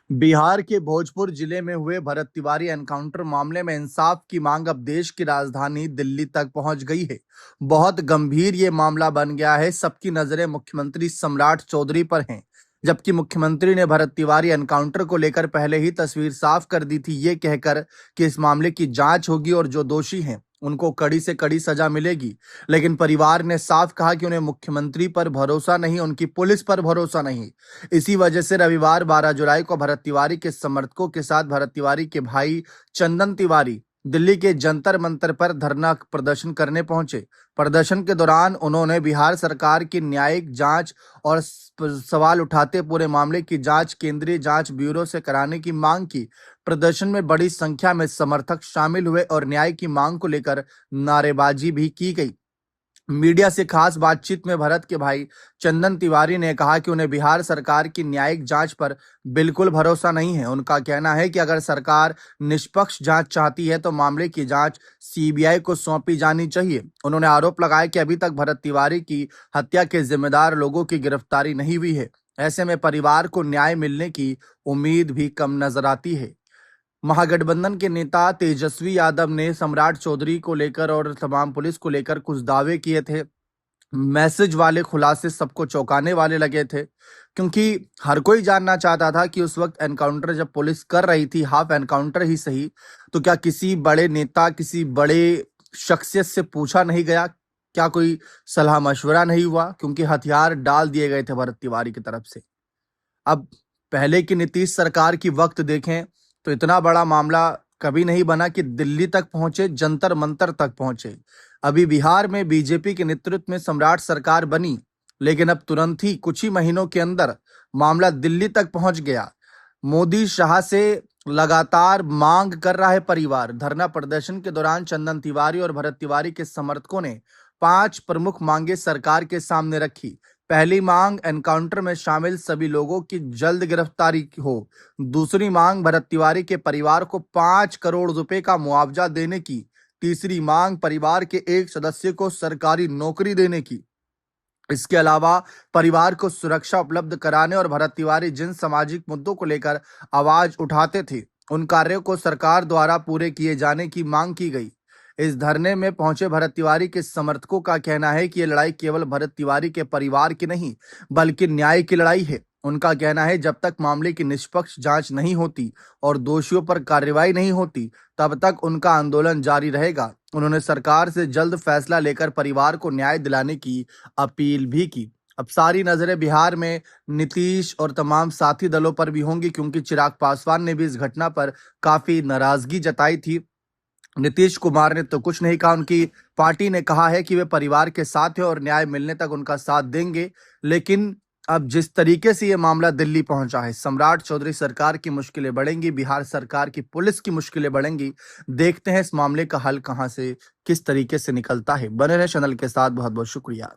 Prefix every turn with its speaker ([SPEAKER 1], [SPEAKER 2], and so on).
[SPEAKER 1] बिहार के भोजपुर जिले में हुए भरत तिवारी एनकाउंटर मामले में इंसाफ की मांग अब देश की राजधानी दिल्ली तक पहुंच गई है। बहुत गंभीर ये मामला बन गया है। सबकी नजरें मुख्यमंत्री सम्राट चौधरी पर हैं। जबकि मुख्यमंत्री ने भरत तिवारी एनकाउंटर को लेकर पहले ही तस्वीर साफ कर दी थी, ये कहकर कि इस मामले की जांच होगी और जो दोषी हैं उनको कड़ी से कड़ी सजा मिलेगी। लेकिन परिवार ने साफ कहा कि उन्हें मुख्यमंत्री पर भरोसा नहीं, उनकी पुलिस पर भरोसा नहीं। इसी वजह से रविवार 12 जुलाई को भरत तिवारी के समर्थकों के साथ भरत तिवारी के भाई चंदन तिवारी दिल्ली के जंतर मंतर पर धरना प्रदर्शन करने पहुंचे। प्रदर्शन के दौरान उन्होंने बिहार सरकार की न्यायिक जांच और सवाल उठाते पूरे मामले की जांच केंद्रीय जांच ब्यूरो से कराने की मांग की। प्रदर्शन में बड़ी संख्या में समर्थक शामिल हुए और न्याय की मांग को लेकर नारेबाजी भी की गई। मीडिया से खास बातचीत में भरत के भाई चंदन तिवारी ने कहा कि उन्हें बिहार सरकार की न्यायिक जांच पर बिल्कुल भरोसा नहीं है। उनका कहना है कि अगर सरकार निष्पक्ष जांच चाहती है तो मामले की जांच सीबीआई को सौंपी जानी चाहिए। उन्होंने आरोप लगाया कि अभी तक भरत तिवारी की हत्या के जिम्मेदार लोगों की गिरफ्तारी नहीं हुई है। ऐसे में परिवार को न्याय मिलने की उम्मीद भी कम नजर आती है। महागठबंधन के नेता तेजस्वी यादव ने सम्राट चौधरी को लेकर और तमाम पुलिस को लेकर कुछ दावे किए थे। मैसेज वाले खुलासे सबको चौंकाने वाले लगे थे, क्योंकि हर कोई जानना चाहता था कि उस वक्त एनकाउंटर जब पुलिस कर रही थी, हाफ एनकाउंटर ही सही, तो क्या किसी बड़े नेता, किसी बड़े शख्सियत से पूछा नहीं गया? क्या कोई सलाह मशवरा नहीं हुआ? क्योंकि हथियार डाल दिए गए थे भरत तिवारी की तरफ से। अब पहले की नीतीश सरकार की वक्त देखें तो इतना बड़ा मामला कभी नहीं बना कि दिल्ली तक पहुंचे, जंतर मंतर तक पहुंचे। अभी बिहार में बीजेपी के नेतृत्व में सम्राट सरकार बनी, लेकिन अब तुरंत ही कुछ ही महीनों के अंदर मामला दिल्ली तक पहुंच गया। मोदी शाह से लगातार मांग कर रहा है परिवार। धरना प्रदर्शन के दौरान चंदन तिवारी और भरत तिवारी के समर्थकों ने 5 प्रमुख मांगे सरकार के सामने रखी। पहली मांग, एनकाउंटर में शामिल सभी लोगों की जल्द गिरफ्तारी हो। दूसरी मांग, भरत तिवारी के परिवार को 5 करोड़ रुपए का मुआवजा देने की। तीसरी मांग, परिवार के एक सदस्य को सरकारी नौकरी देने की। इसके अलावा परिवार को सुरक्षा उपलब्ध कराने और भरत तिवारी जिन सामाजिक मुद्दों को लेकर आवाज उठाते थे, उन कार्यों को सरकार द्वारा पूरे किए जाने की मांग की गई। इस धरने में पहुंचे भरत तिवारी के समर्थकों का कहना है कि ये लड़ाई केवल भरत तिवारी के परिवार की नहीं, बल्कि न्याय की लड़ाई है। उनका कहना है जब तक मामले की निष्पक्ष जांच नहीं होती और दोषियों पर कार्रवाई नहीं होती, तब तक उनका आंदोलन जारी रहेगा। उन्होंने सरकार से जल्द फैसला लेकर परिवार को न्याय दिलाने की अपील भी की। अब सारी नजरें बिहार में नीतीश और तमाम साथी दलों पर भी होंगी, क्योंकि चिराग पासवान ने भी इस घटना पर काफी नाराजगी जताई थी। नीतीश कुमार ने तो कुछ नहीं कहा, उनकी पार्टी ने कहा है कि वे परिवार के साथ है और न्याय मिलने तक उनका साथ देंगे। लेकिन अब जिस तरीके से ये मामला दिल्ली पहुंचा है, सम्राट चौधरी सरकार की मुश्किलें बढ़ेंगी, बिहार सरकार की पुलिस की मुश्किलें बढ़ेंगी। देखते हैं इस मामले का हल कहां से, किस तरीके से निकलता है। बने रहे चैनल के साथ। बहुत बहुत शुक्रिया।